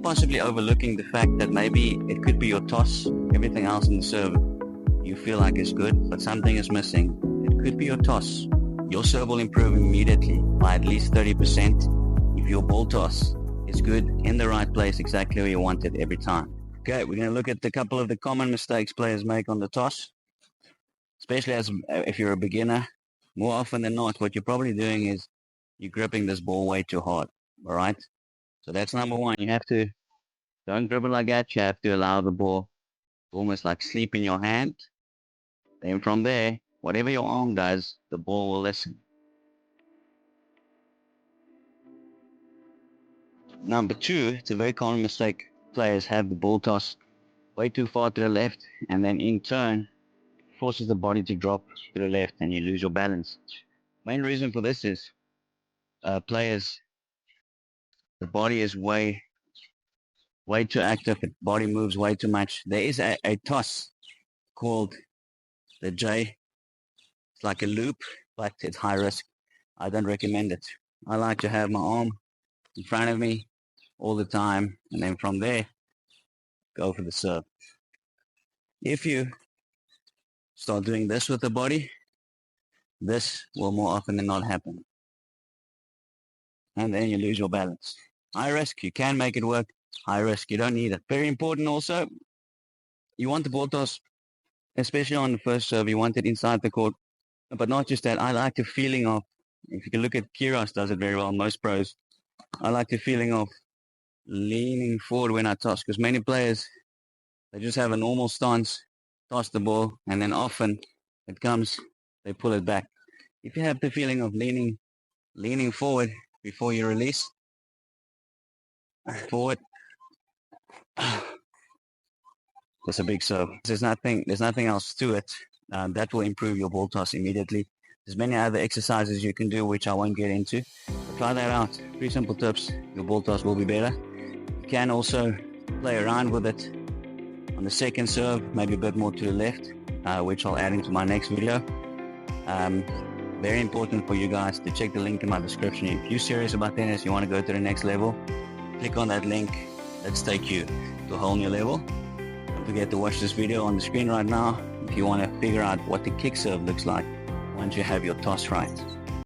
possibly overlooking the fact that maybe it could be your toss. Everything else in the serve you feel like is good, but something is missing. It could be your toss. Your serve will improve immediately by at least 30% if your ball toss is good in the right place, exactly where you want it every time. Okay, we're going to look at a couple of the common mistakes players make on the toss, especially if you're a beginner. More often than not, what you're probably doing is you're gripping this ball way too hard, all right? So that's number one. You have to, don't grip it like that. You have to allow the ball to almost like sleep in your hand. Then from there, whatever your arm does, the ball will listen. Number two, it's a very common mistake. Players have the ball toss way too far to the left, and then in turn, forces the body to drop to the left and you lose your balance. Main reason for this is players, the body is way too active. The body moves way too much. There is a toss called the J. It's like a loop, but it's high risk. I don't recommend it. I like to have my arm in front of me all the time, and then from there, go for the serve. If you start doing this with the body, this will more often than not happen. And then you lose your balance. High risk, you can make it work. High risk, you don't need it. Very important also, you want the ball toss, especially on the first serve, you want it inside the court. But not just that, I like the feeling of, if you can look at Kyrgios does it very well, most pros, I like the feeling of leaning forward when I toss, because many players, they just have a normal stance, toss the ball, and then often it comes, they pull it back. If you have the feeling of leaning forward before you release, forward, that's a big serve. There's nothing else to it. That will improve your ball toss immediately. There's many other exercises you can do, which I won't get into. But try that out. 3 simple tips. Your ball toss will be better. You can also play around with it on the second serve, maybe a bit more to the left, which I'll add into my next video. Very important for you guys to check the link in my description. If you're serious about tennis, you want to go to the next level, click on that link. Let's take you to a whole new level. Don't forget to watch this video on the screen right now if you want to figure out what the kick serve looks like once you have your toss right.